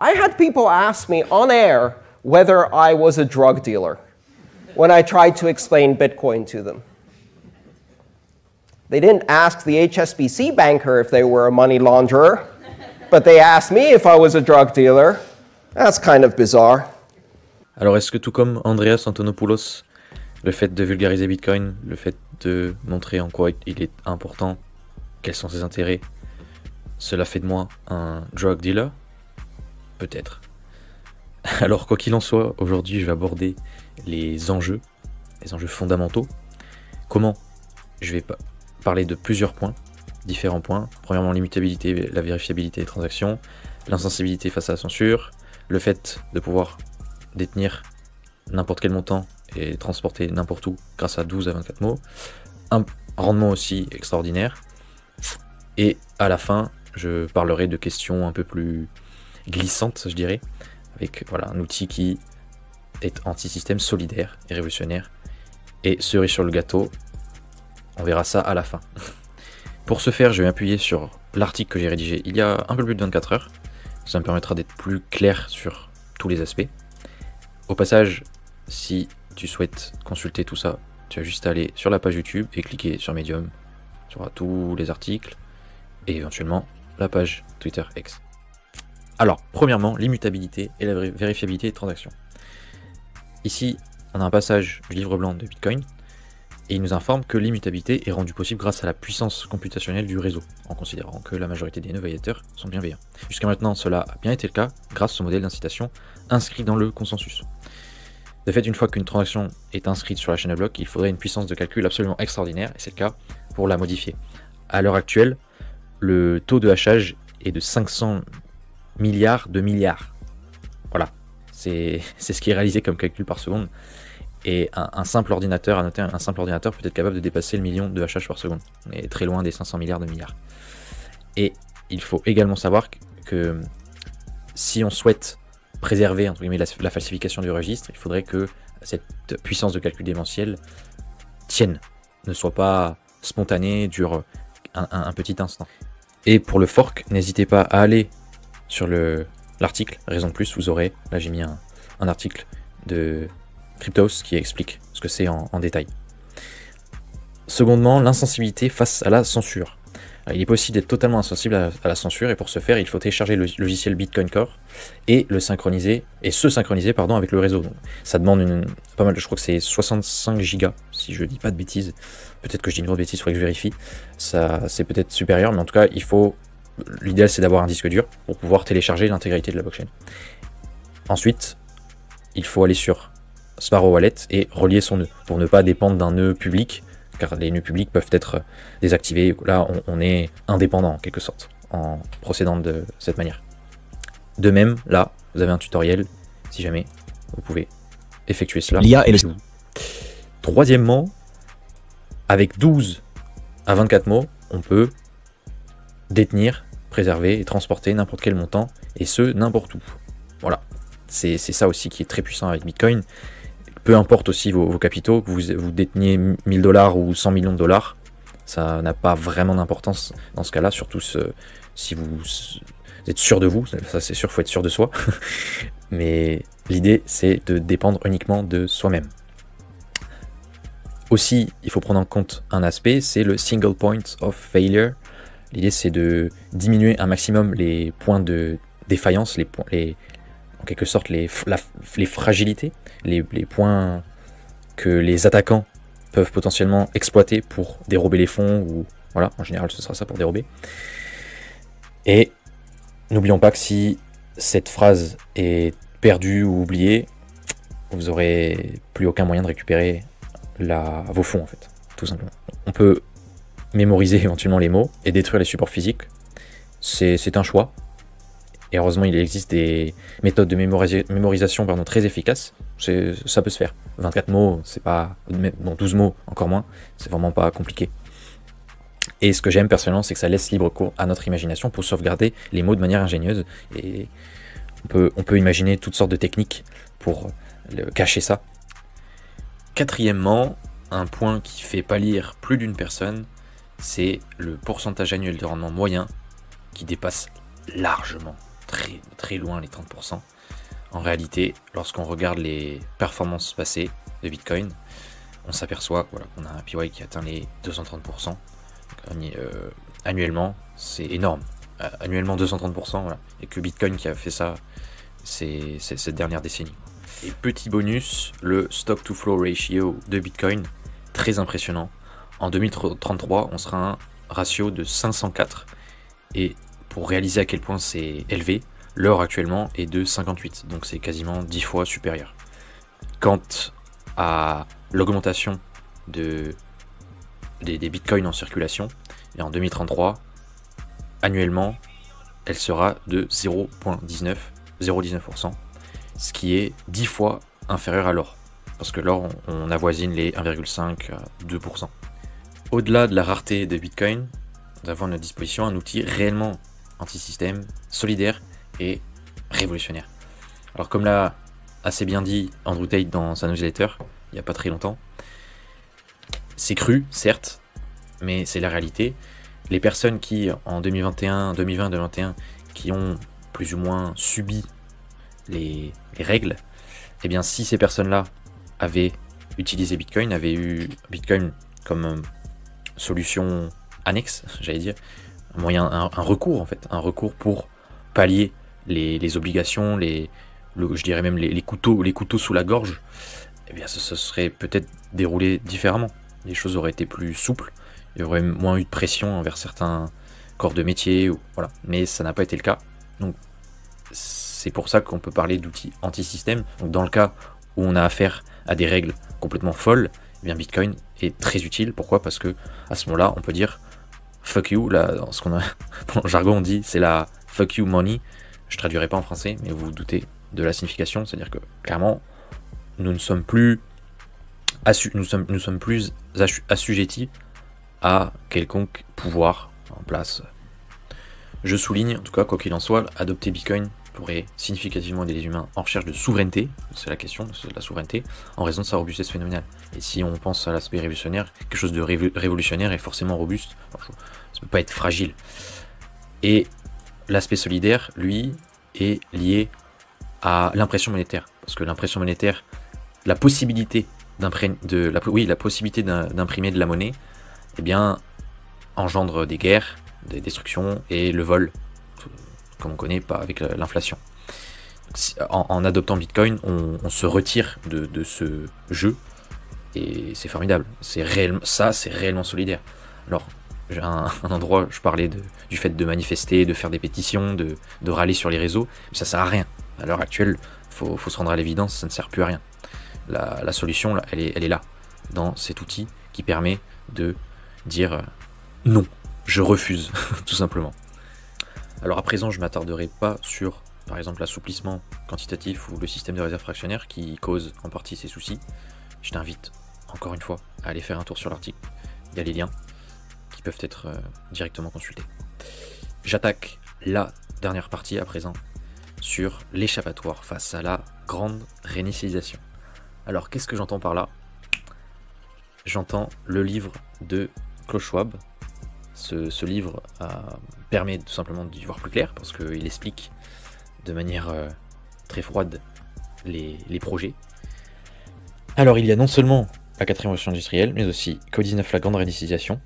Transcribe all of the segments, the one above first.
I had people ask me on air whether I was a drug dealer when I tried to explain Bitcoin to them. They didn't ask the HSBC banker if they were a money launderer, but they asked me if I was a drug dealer. That's kind of bizarre. Alors est-ce que tout comme Andreas Antonopoulos, le fait de vulgariser Bitcoin, le fait de montrer en quoi il est important, quels sont ses intérêts, cela fait de moi un drug dealer? Peut-être. Alors quoi qu'il en soit, aujourd'hui je vais aborder les enjeux fondamentaux. Comment? Je vais parler de plusieurs points, différents points. Premièrement, l'immutabilité, la vérifiabilité des transactions, l'insensibilité face à la censure, le fait de pouvoir détenir n'importe quel montant et transporter n'importe où grâce à 12 à 24 mots, un rendement aussi extraordinaire, et à la fin, je parlerai de questions un peu plus glissantes, je dirais, avec voilà, un outil qui est anti-système, solidaire et révolutionnaire, et cerise sur le gâteau, on verra ça à la fin. Pour ce faire, je vais m'appuyer sur l'article que j'ai rédigé il y a un peu plus de 24 heures, ça me permettra d'être plus clair sur tous les aspects. Au passage, si tu souhaites consulter tout ça, tu as juste à aller sur la page YouTube et cliquer sur Medium. Tu auras tous les articles et éventuellement la page Twitter X. Alors, premièrement, l'immutabilité et la vérifiabilité des transactions. Ici, on a un passage du livre blanc de Bitcoin et il nous informe que l'immutabilité est rendue possible grâce à la puissance computationnelle du réseau, en considérant que la majorité des nœuds validateurs sont bienveillants. Jusqu'à maintenant, cela a bien été le cas grâce au modèle d'incitation inscrit dans le consensus. De fait, une fois qu'une transaction est inscrite sur la chaîne de blocs, il faudrait une puissance de calcul absolument extraordinaire, et c'est le cas pour la modifier. À l'heure actuelle, le taux de hachage est de 500 milliards de milliards. Voilà, c'est ce qui est réalisé comme calcul par seconde. Et un simple ordinateur, à noter, un simple ordinateur peut être capable de dépasser le million de hachages par seconde. On est très loin des 500 milliards de milliards. Et il faut également savoir que si on souhaite préserver entre guillemets, la falsification du registre, il faudrait que cette puissance de calcul démentiel tienne, ne soit pas spontanée, dure un petit instant. Et pour le fork, n'hésitez pas à aller sur l'article, raison de plus, vous aurez, là j'ai mis un article de Cryptos qui explique ce que c'est en détail. Secondement, l'insensibilité face à la censure. Alors, il est possible d'être totalement insensible à la censure et pour ce faire, il faut télécharger le logiciel Bitcoin Core et se synchroniser avec le réseau. Donc, ça demande pas mal, je crois que c'est 65 gigas, si je dis pas de bêtises. Peut-être que je dis une grosse bêtise, il faudrait que je vérifie. Ça, c'est peut-être supérieur, mais en tout cas, l'idéal c'est d'avoir un disque dur pour pouvoir télécharger l'intégralité de la blockchain. Ensuite, il faut aller sur Sparrow Wallet et relier son nœud pour ne pas dépendre d'un nœud public, car les nœuds publics peuvent être désactivés. Là, on est indépendant en quelque sorte en procédant de cette manière. De même, là, vous avez un tutoriel, si jamais vous pouvez effectuer cela. Troisièmement, avec 12 à 24 mots, on peut détenir, préserver et transporter n'importe quel montant, et ce, n'importe où. Voilà, c'est ça aussi qui est très puissant avec Bitcoin. Peu importe aussi vos capitaux, que vous déteniez 1000 $ ou 100 millions de dollars, ça n'a pas vraiment d'importance dans ce cas-là, surtout si vous êtes sûr de vous, ça c'est sûr, il faut être sûr de soi. Mais l'idée c'est de dépendre uniquement de soi-même. Aussi, il faut prendre en compte un aspect, c'est le single point of failure. L'idée c'est de diminuer un maximum les points de défaillance, en quelque sorte les fragilités, les points que les attaquants peuvent potentiellement exploiter pour dérober les fonds, ou voilà, en général ce sera ça pour dérober. Et n'oublions pas que si cette phrase est perdue ou oubliée, vous aurez plus aucun moyen de récupérer vos fonds en fait, tout simplement. On peut mémoriser éventuellement les mots et détruire les supports physiques, c'est un choix. Et heureusement, il existe des méthodes de mémorisation très efficaces. Ça peut se faire. 24 mots, c'est pas... Bon, 12 mots, encore moins. C'est vraiment pas compliqué. Et ce que j'aime personnellement, c'est que ça laisse libre cours à notre imagination pour sauvegarder les mots de manière ingénieuse. Et on peut imaginer toutes sortes de techniques pour cacher ça. Quatrièmement, un point qui fait pâlir plus d'une personne, c'est le pourcentage annuel de rendement moyen qui dépasse largement très loin les 30%. En réalité, lorsqu'on regarde les performances passées de Bitcoin, on s'aperçoit qu'on a un APY qui atteint les 230%. Annuellement, c'est énorme. Annuellement 230%, voilà. Et que Bitcoin qui a fait ça, c'est cette dernière décennie. Et petit bonus, le stock to flow ratio de Bitcoin, très impressionnant. En 2033, on sera à un ratio de 504. Et pour réaliser à quel point c'est élevé, l'or actuellement est de 58, donc c'est quasiment 10 fois supérieur. Quant à l'augmentation des bitcoins en circulation, et en 2033, annuellement, elle sera de 0,19%, ce qui est 10 fois inférieur à l'or, parce que l'or, on avoisine les 1,5 à 2%. Au-delà de la rareté des bitcoins, nous avons à notre disposition un outil réellement anti-système, solidaire et révolutionnaire. Alors comme l'a assez bien dit Andrew Tate dans sa newsletter, il n'y a pas très longtemps, c'est cru, certes, mais c'est la réalité. Les personnes qui, en 2021, qui ont plus ou moins subi les règles, eh bien si ces personnes-là avaient utilisé Bitcoin, avaient eu Bitcoin comme solution annexe, j'allais dire, un recours en fait, un recours pour pallier les obligations, je dirais même les couteaux sous la gorge, eh bien ce serait peut-être déroulé différemment. Les choses auraient été plus souples, il y aurait moins eu de pression envers certains corps de métier, voilà. Mais ça n'a pas été le cas. Donc c'est pour ça qu'on peut parler d'outils anti-système. Donc dans le cas où on a affaire à des règles complètement folles, eh bien Bitcoin est très utile. Pourquoi ? Parce que à ce moment-là, on peut dire fuck you. Là, dans le jargon, on dit c'est la fuck you money. Je traduirai pas en français, mais vous vous doutez de la signification. C'est-à-dire que clairement, nous ne sommes plus assujettis à quelconque pouvoir en place. Je souligne, en tout cas, quoi qu'il en soit, adopter Bitcoin pourrait significativement aider les humains en recherche de souveraineté, c'est la question, c'est la souveraineté, en raison de sa robustesse phénoménale. Et si on pense à l'aspect révolutionnaire, quelque chose de révolutionnaire est forcément robuste, ça ne peut pas être fragile. Et l'aspect solidaire, lui, est lié à l'impression monétaire, parce que l'impression monétaire, la possibilité d'imprimer de la monnaie, eh bien, engendre des guerres, des destructions et le vol, comme on connaît pas avec l'inflation. En adoptant Bitcoin, on se retire de ce jeu et c'est formidable. C'est réellement solidaire. Alors, j'ai un endroit, je parlais du fait de manifester, de faire des pétitions, de râler sur les réseaux, mais ça sert à rien. À l'heure actuelle, faut se rendre à l'évidence, ça ne sert plus à rien. La solution, là, elle est là, dans cet outil qui permet de dire non, je refuse, tout simplement. Alors à présent, je ne m'attarderai pas sur, par exemple, l'assouplissement quantitatif ou le système de réserve fractionnaire qui cause en partie ces soucis. Je t'invite, encore une fois, à aller faire un tour sur l'article. Il y a les liens qui peuvent être directement consultés. J'attaque la dernière partie à présent sur l'échappatoire face à la grande réinitialisation. Alors qu'est-ce que j'entends par là ? J'entends le livre de Klaus Schwab. Ce livre permet tout simplement d'y voir plus clair parce qu'il explique de manière très froide les projets. Alors il y a non seulement la 4ème révolution industrielle, mais aussi Code-19, la grande réinitialisation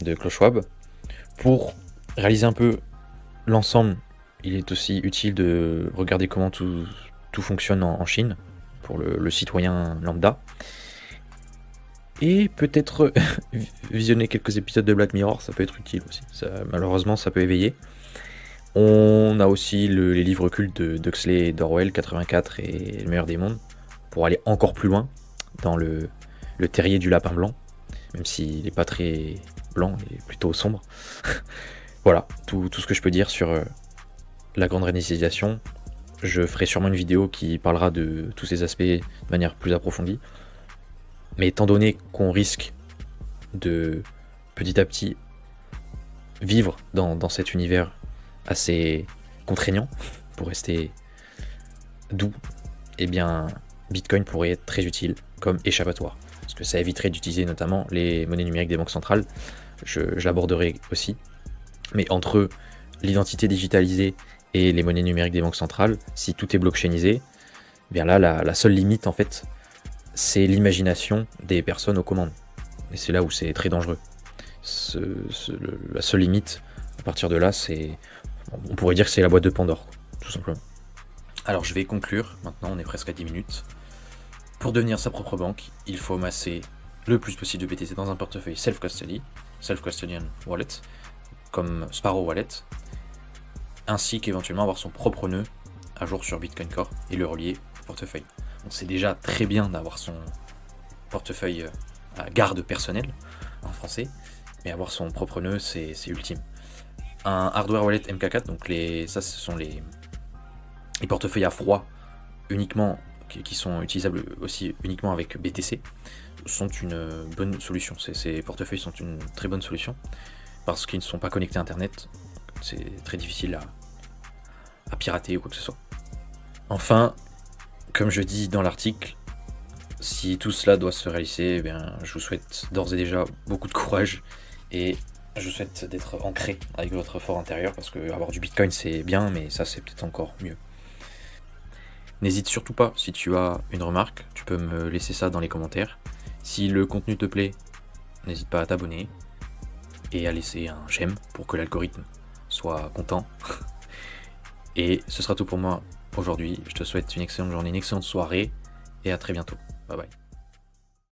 de Klaus Schwab. Pour réaliser un peu l'ensemble, il est aussi utile de regarder comment tout fonctionne en Chine pour le citoyen lambda. Et peut-être visionner quelques épisodes de Black Mirror, ça peut être utile aussi. Malheureusement, ça peut éveiller. On a aussi les livres cultes d'Huxley et d'Orwell, 84 et Le meilleur des mondes, pour aller encore plus loin dans le terrier du lapin blanc, même s'il n'est pas très blanc, il est plutôt sombre. Voilà, tout ce que je peux dire sur la grande réinitialisation. Je ferai sûrement une vidéo qui parlera de tous ces aspects de manière plus approfondie. Mais étant donné qu'on risque de petit à petit vivre dans cet univers assez contraignant, pour rester doux, eh bien Bitcoin pourrait être très utile comme échappatoire. Parce que ça éviterait d'utiliser notamment les monnaies numériques des banques centrales. Je l'aborderai aussi. Mais entre l'identité digitalisée et les monnaies numériques des banques centrales, si tout est blockchainisé, eh bien là, la seule limite, en fait, c'est l'imagination des personnes aux commandes. Et c'est là où c'est très dangereux. La seule limite, à partir de là, on pourrait dire que c'est la boîte de Pandore, quoi, tout simplement. Alors je vais conclure, maintenant on est presque à 10 minutes. Pour devenir sa propre banque, il faut amasser le plus possible de BTC dans un portefeuille self-custodian wallet, comme Sparrow Wallet, ainsi qu'éventuellement avoir son propre nœud à jour sur Bitcoin Core et le relier au portefeuille. Donc c'est déjà très bien d'avoir son portefeuille à garde personnelle en français, mais avoir son propre nœud c'est ultime. Un hardware wallet MK4, donc ça ce sont les portefeuilles à froid uniquement qui sont utilisables aussi uniquement avec BTC sont une bonne solution. Ces portefeuilles sont une très bonne solution parce qu'ils ne sont pas connectés à internet, c'est très difficile à pirater ou quoi que ce soit. Enfin, comme je dis dans l'article, si tout cela doit se réaliser, eh bien, je vous souhaite d'ores et déjà beaucoup de courage et je vous souhaite d'être ancré avec votre fort intérieur parce que avoir du Bitcoin c'est bien, mais ça c'est peut-être encore mieux. N'hésite surtout pas, si tu as une remarque, tu peux me laisser ça dans les commentaires. Si le contenu te plaît, n'hésite pas à t'abonner et à laisser un j'aime pour que l'algorithme soit content. Et ce sera tout pour moi aujourd'hui. Je te souhaite une excellente journée, une excellente soirée et à très bientôt. Bye bye.